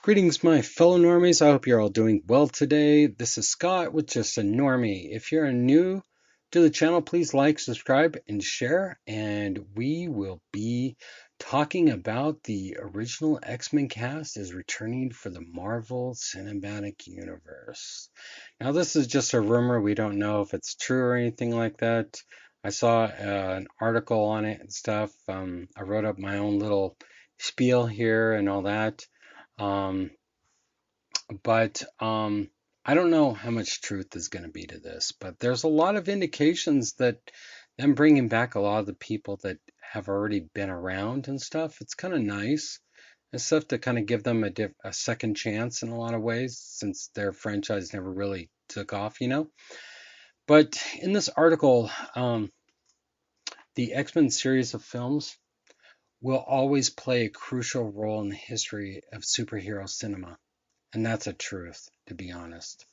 Greetings, my fellow normies. I hope you're all doing well today. This is Scott with Just a Normie. If you're new to the channel, please like, subscribe, and share. And we will be talking about the original X-Men cast is returning for the Marvel Cinematic Universe. Now, this is just a rumor. We don't know if it's true or anything like that. I saw an article on it and stuff. I wrote up my own little spiel here and all that. Um, but I don't know how much truth is going to be to this, but there's a lot of indications that them bringing back a lot of the people that have already been around and stuff, it's kind of nice and stuff to kind of give them a second chance in a lot of ways since their franchise never really took off. But in this article, the X-Men series of films will always play a crucial role in the history of superhero cinema. And that's a truth, to be honest.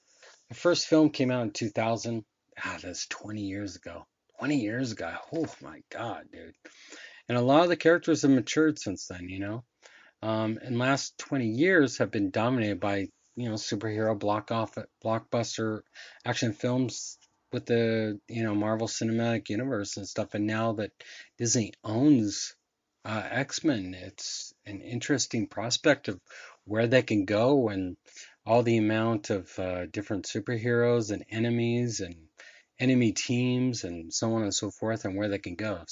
The first film came out in 2000. That's 20 years ago. 20 years ago. Oh my God, dude. And a lot of the characters have matured since then. And last 20 years have been dominated by, superhero blockbuster action films with the, Marvel Cinematic Universe and stuff. And now that Disney owns X-Men, it's an interesting prospect of where they can go and all the amount of different superheroes and enemies and enemy teams and so on and so forth and where they can go.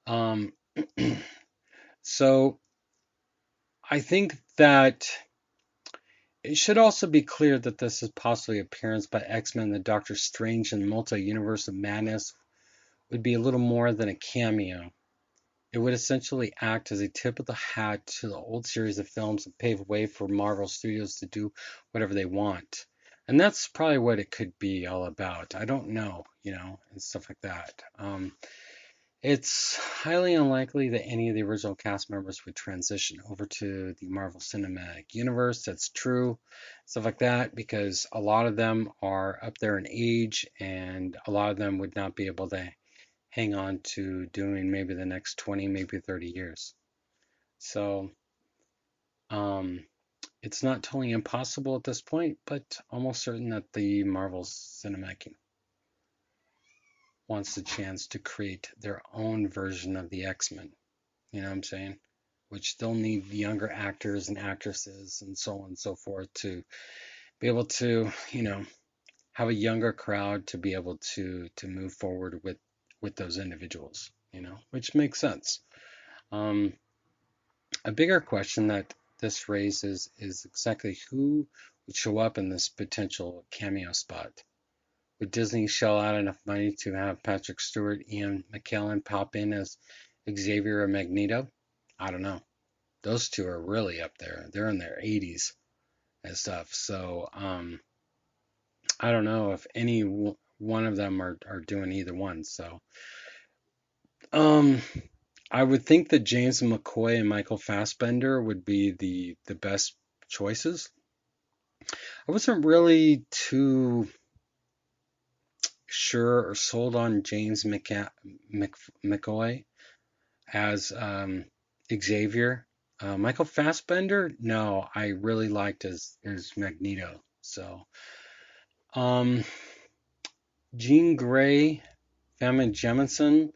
Um, so I think that it should also be clear that this is possibly appearance by X-Men, the Doctor Strange and Multi-Universe of Madness would be a little more than a cameo. It would essentially act as a tip of the hat to the old series of films and pave way for Marvel Studios to do whatever they want. And that's probably what it could be all about. I don't know, and stuff like that. It's highly unlikely that any of the original cast members would transition over to the Marvel Cinematic Universe. That's true, stuff like that, because a lot of them are up there in age and a lot of them would not be able to hang on to doing maybe the next 20, maybe 30 years. So it's not totally impossible at this point, but almost certain that the Marvel Cinematic wants the chance to create their own version of the X-Men. You know what I'm saying? Which they'll need younger actors and actresses and so on and so forth to be able to, have a younger crowd to be able to move forward with those individuals, which makes sense. Um, a bigger question that this raises is exactly who would show up in this potential cameo spot. Would Disney shell out enough money to have Patrick Stewart, Ian McKellen pop in as Xavier or Magneto? I don't know. Those two are really up there. They're in their 80s and stuff. So I don't know if any one of them are doing either one. So um, I would think that James McCoy and Michael Fassbender would be the best choices. I wasn't really too sure or sold on James McCoy as Xavier. Michael Fassbender, no, I really liked his Magneto. So, um, Jean Grey, Famke Janssen,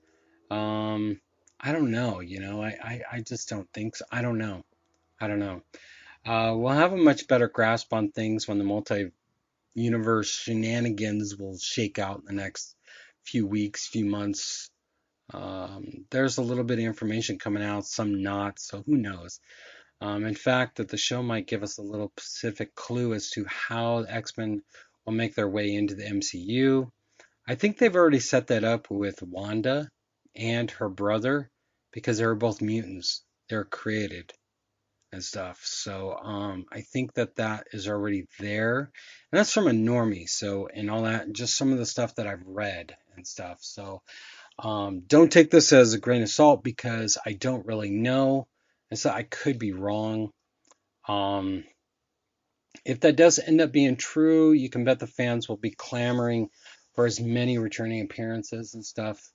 I don't know. I just don't think so. I don't know. I don't know. We'll have a much better grasp on things when the multi-universe shenanigans will shake out in the next few weeks, few months. There's a little bit of information coming out, some not, so who knows? In fact, that the show might give us a little specific clue as to how the X-Men will make their way into the MCU. I think they've already set that up with Wanda and her brother because they were both mutants. They're created and stuff. So I think that is already there. And that's from a normie. So, and all that, just some of the stuff that I've read and stuff. So don't take this as a grain of salt because I don't really know. And so I could be wrong. Um, if that does end up being true, you can bet the fans will be clamoring for as many returning appearances and stuff.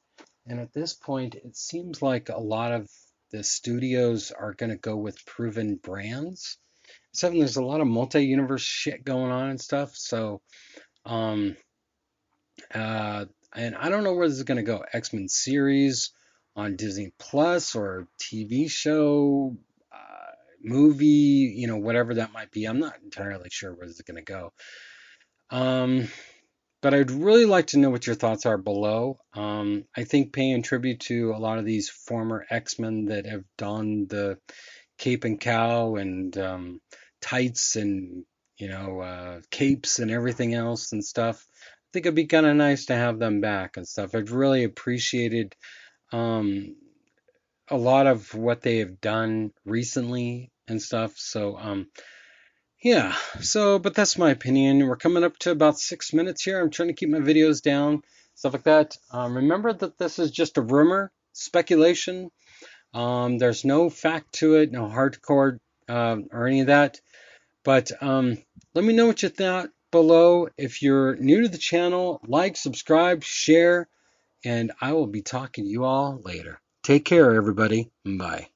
And at this point, it seems like a lot of the studios are going to go with proven brands. Seven, there's a lot of multi-universe shit going on and stuff. So, um, and I don't know where this is going to go. X-Men series on Disney Plus or TV show, movie, whatever that might be. I'm not entirely sure where this is going to go. Um, but I'd really like to know what your thoughts are below. I think paying tribute to a lot of these former X-Men that have donned the cape and cowl and tights and capes and everything else and stuff. I think it'd be kind of nice to have them back and stuff. I've really appreciated um, a lot of what they have done recently and stuff. So yeah. So, but that's my opinion. We're coming up to about 6 minutes here. I'm trying to keep my videos down, stuff like that. Remember that this is just a rumor, speculation. There's no fact to it, no hardcore or any of that. But let me know what you thought below. If you're new to the channel, like, subscribe, share, and I will be talking to you all later. Take care, everybody. Bye.